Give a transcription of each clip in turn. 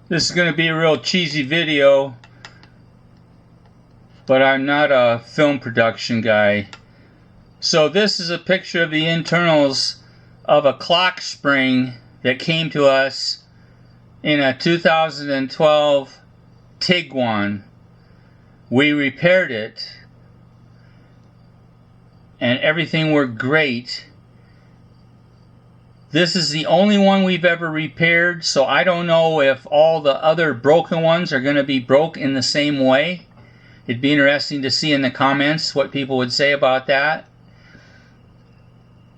This is going to be a real cheesy video, but I'm not a film production guy. So this is a picture of the internals of a clock spring that came to us in a 2012 Tiguan. We repaired it and everything worked great. This is the only one we've ever repaired, so I don't know if all the other broken ones are going to be broke in the same way. It'd be interesting to see in the comments what people would say about that.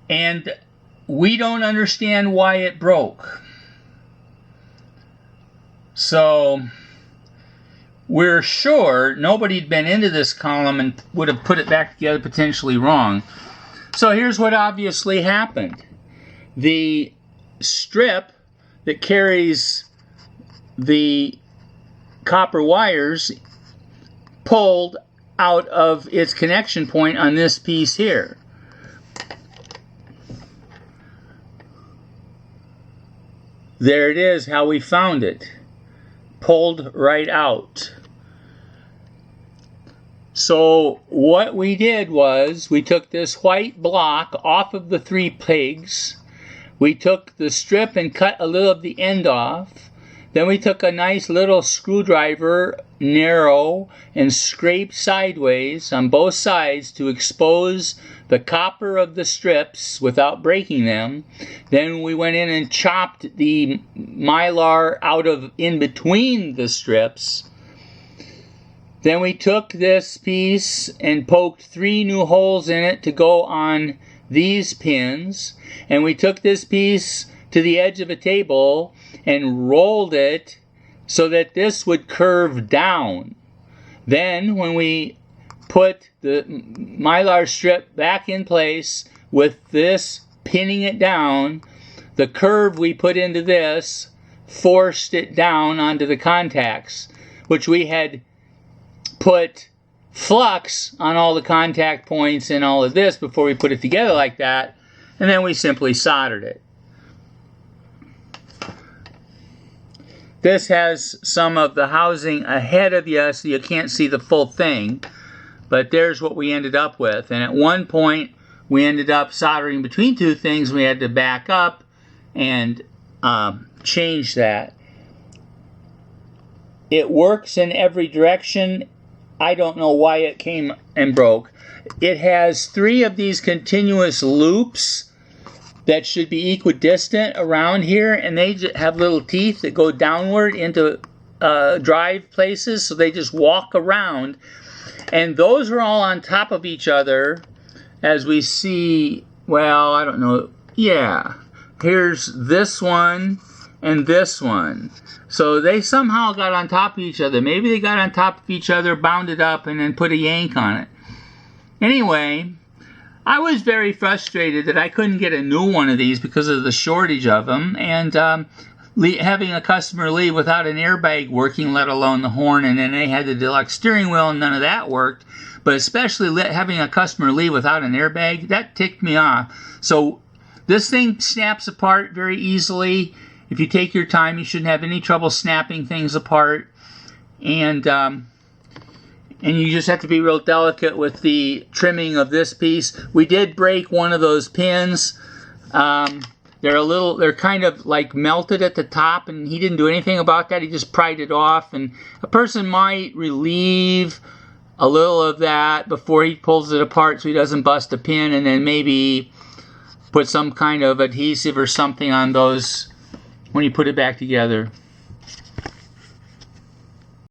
And we don't understand why it broke. So we're sure nobody'd been into this column and would have put it back together potentially wrong. So here's what obviously happened. The strip that carries the copper wires pulled out of its connection point on this piece here. There it is, how we found it. Pulled right out. So what we did was we took this white block off of the 3 pigs. We took the strip and cut a little of the end off. Then we took a nice little screwdriver, narrow, and scraped sideways on both sides to expose the copper of the strips without breaking them. Then we went in and chopped the mylar out of in between the strips. Then we took this piece and poked 3 new holes in it to go on these pins. And we took this piece to the edge of a table and rolled it so that this would curve down. Then when we put the mylar strip back in place with this pinning it down, the curve we put into this forced it down onto the contacts, which we had put flux on all the contact points and all of this before we put it together like that, and then we simply soldered it. This has some of the housing ahead of you, so you can't see the full thing, but there's what we ended up with. And at one point we ended up soldering between 2 things. We had to back up and change that. It works in every direction. I don't know why it came and broke. It has 3 of these continuous loops that should be equidistant around here, and they have little teeth that go downward into drive places, so they just walk around. And those are all on top of each other, as we see. Well, I don't know. Yeah, here's this one and this one. So they somehow got on top of each other. Maybe they got on top of each other, bound it up, and then put a yank on it. Anyway, I was very frustrated that I couldn't get a new one of these because of the shortage of them, and having a customer leave without an airbag working, let alone the horn, and then they had the deluxe steering wheel and none of that worked. But especially having a customer leave without an airbag, that ticked me off. So this thing snaps apart very easily. If you take your time, you shouldn't have any trouble snapping things apart. And you just have to be real delicate with the trimming of this piece. We did break one of those pins. They're kind of like melted at the top, and he didn't do anything about that. He just pried it off, and a person might relieve a little of that before he pulls it apart so he doesn't bust a pin, and then maybe put some kind of adhesive or something on those when you put it back together.